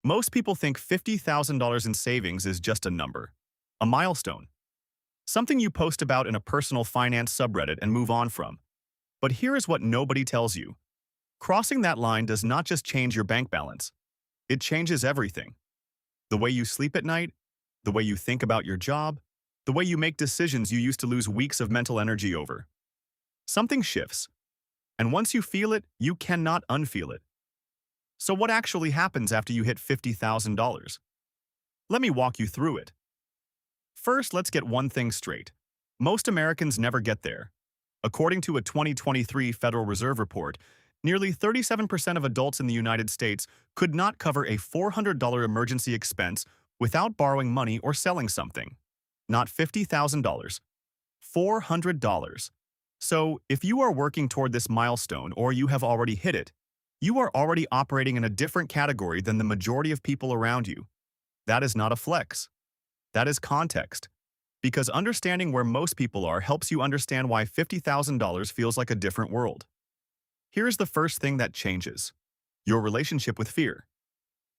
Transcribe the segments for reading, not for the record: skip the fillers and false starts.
Most people think $50,000 in savings is just a number, a milestone, something you post about in a personal finance subreddit and move on from. But here is what nobody tells you. Crossing that line does not just change your bank balance. It changes everything. The way you sleep at night, the way you think about your job, the way you make decisions you used to lose weeks of mental energy over. Something shifts, and once you feel it, you cannot unfeel it. So what actually happens after you hit $50,000? Let me walk you through it. First, let's get one thing straight. Most Americans never get there. According to a 2023 Federal Reserve report, nearly 37% of adults in the United States could not cover a $400 emergency expense without borrowing money or selling something. Not $50,000, $400. So, if you are working toward this milestone or you have already hit it, you are already operating in a different category than the majority of people around you. That is not a flex. That is context. Because understanding where most people are helps you understand why $50,000 feels like a different world. Here's the first thing that changes: your relationship with fear.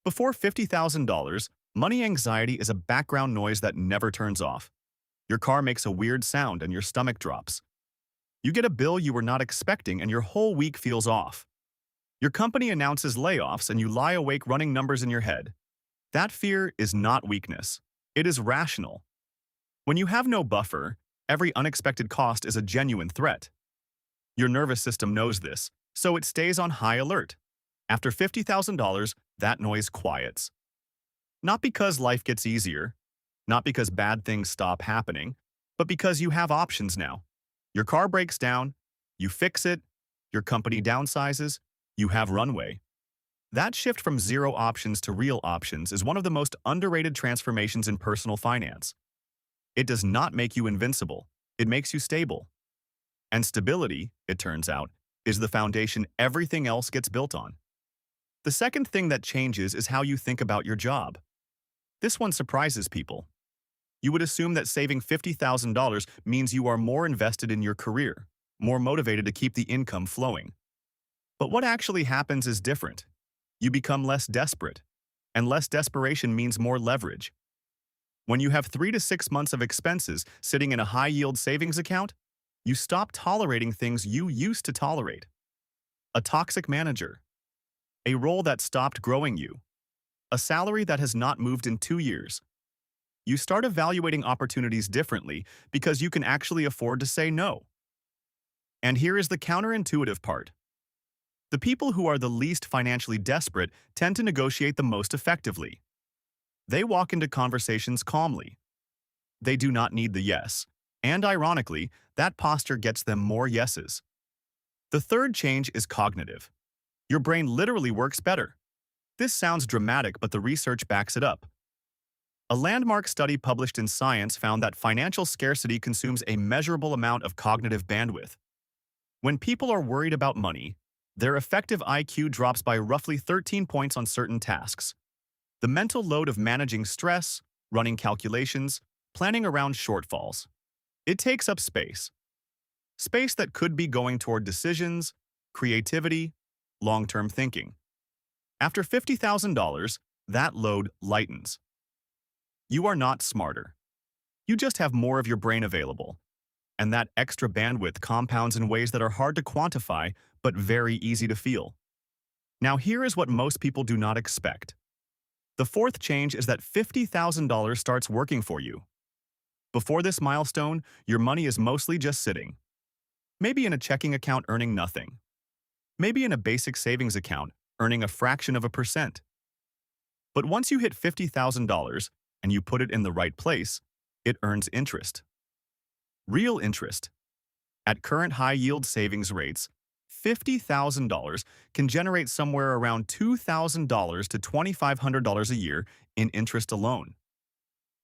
Before $50,000, money anxiety is a background noise that never turns off. Your car makes a weird sound and your stomach drops. You get a bill you were not expecting and your whole week feels off. Your company announces layoffs and you lie awake running numbers in your head. That fear is not weakness. It is rational. When you have no buffer, every unexpected cost is a genuine threat. Your nervous system knows this, so it stays on high alert. After $50,000, that noise quiets. Not because life gets easier, not because bad things stop happening, but because you have options now. Your car breaks down, you fix it, your company downsizes, you have runway. That shift from zero options to real options is one of the most underrated transformations in personal finance. It does not make you invincible, it makes you stable. And stability, it turns out, is the foundation everything else gets built on. The second thing that changes is how you think about your job. This one surprises people. You would assume that saving $50,000 means you are more invested in your career, more motivated to keep the income flowing. But what actually happens is different. You become less desperate, and less desperation means more leverage. When you have 3 to 6 months of expenses sitting in a high-yield savings account, you stop tolerating things you used to tolerate. A toxic manager, a role that stopped growing you, a salary that has not moved in 2 years. You start evaluating opportunities differently because you can actually afford to say no. And here is the counterintuitive part. The people who are the least financially desperate tend to negotiate the most effectively. They walk into conversations calmly. They do not need the yes, and ironically, that posture gets them more yeses. The third change is cognitive. Your brain literally works better. This sounds dramatic, but the research backs it up. A landmark study published in Science found that financial scarcity consumes a measurable amount of cognitive bandwidth. When people are worried about money, their effective IQ drops by roughly 13 points on certain tasks. The mental load of managing stress, running calculations, planning around shortfalls. It takes up space. Space that could be going toward decisions, creativity, long-term thinking. After $50,000, that load lightens. You are not smarter. You just have more of your brain available. And that extra bandwidth compounds in ways that are hard to quantify but very easy to feel. Now here is what most people do not expect. The fourth change is that $50,000 starts working for you. Before this milestone, your money is mostly just sitting. Maybe in a checking account earning nothing. Maybe in a basic savings account earning a fraction of a percent. But once you hit $50,000 and you put it in the right place, it earns interest. Real interest. At current high-yield savings rates, $50,000 can generate somewhere around $2,000 to $2,500 a year in interest alone.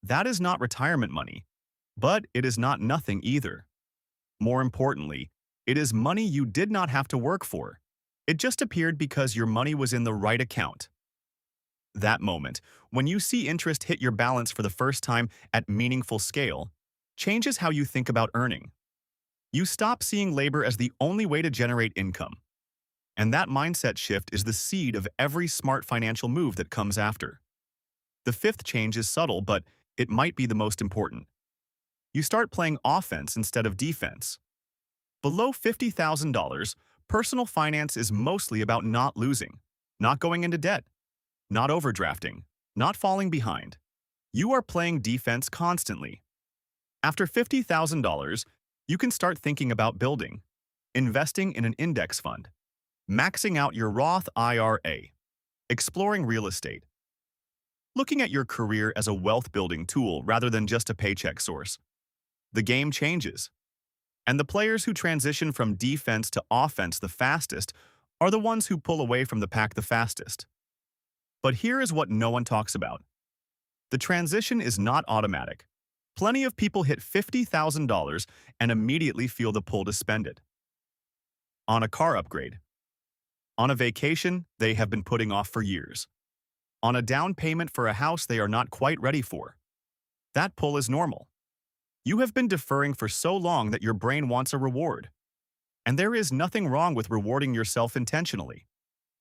That is not retirement money, but it is not nothing either. More importantly, it is money you did not have to work for. It just appeared because your money was in the right account. That moment, when you see interest hit your balance for the first time at meaningful scale, changes how you think about earning. You stop seeing labor as the only way to generate income. And that mindset shift is the seed of every smart financial move that comes after. The fifth change is subtle, but it might be the most important. You start playing offense instead of defense. Below $50,000, personal finance is mostly about not losing, not going into debt, not overdrafting, not falling behind. You are playing defense constantly. After $50,000, you can start thinking about building, investing in an index fund, maxing out your Roth IRA, exploring real estate, looking at your career as a wealth-building tool rather than just a paycheck source. The game changes. And the players who transition from defense to offense the fastest are the ones who pull away from the pack the fastest. But here is what no one talks about. The transition is not automatic. Plenty of people hit $50,000 and immediately feel the pull to spend it. On a car upgrade. On a vacation they have been putting off for years. On a down payment for a house they are not quite ready for. That pull is normal. You have been deferring for so long that your brain wants a reward. And there is nothing wrong with rewarding yourself intentionally.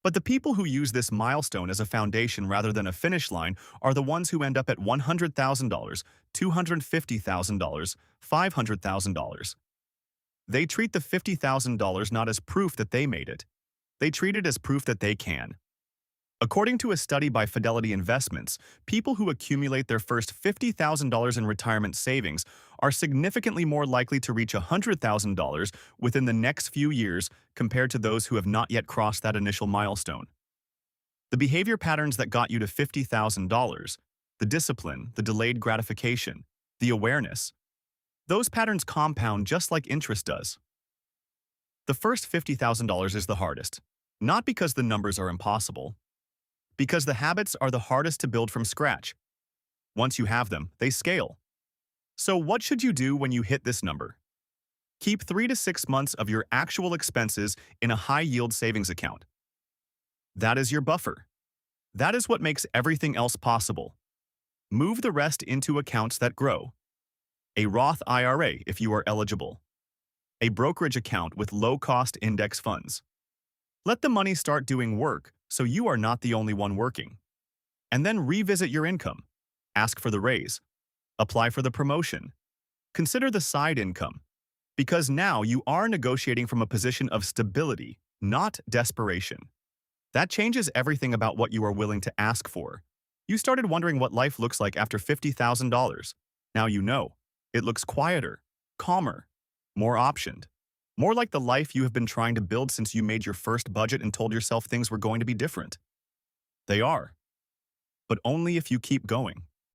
But the people who use this milestone as a foundation rather than a finish line are the ones who end up at $100,000, $250,000, $500,000. They treat the $50,000 not as proof that they made it. They treat it as proof that they can. According to a study by Fidelity Investments, people who accumulate their first $50,000 in retirement savings are significantly more likely to reach $100,000 within the next few years compared to those who have not yet crossed that initial milestone. The behavior patterns that got you to $50,000, the discipline, the delayed gratification, the awareness, those patterns compound just like interest does. The first $50,000 is the hardest, not because the numbers are impossible, because the habits are the hardest to build from scratch. Once you have them, they scale. So what should you do when you hit this number? Keep 3 to 6 months of your actual expenses in a high-yield savings account. That is your buffer. That is what makes everything else possible. Move the rest into accounts that grow. A Roth IRA if you are eligible. A brokerage account with low-cost index funds. Let the money start doing work so you are not the only one working. And then revisit your income. Ask for the raise. Apply for the promotion. Consider the side income. Because now you are negotiating from a position of stability, not desperation. That changes everything about what you are willing to ask for. You started wondering what life looks like after $50,000. Now you know. It looks quieter, calmer, more optioned. More like the life you have been trying to build since you made your first budget and told yourself things were going to be different. They are. But only if you keep going.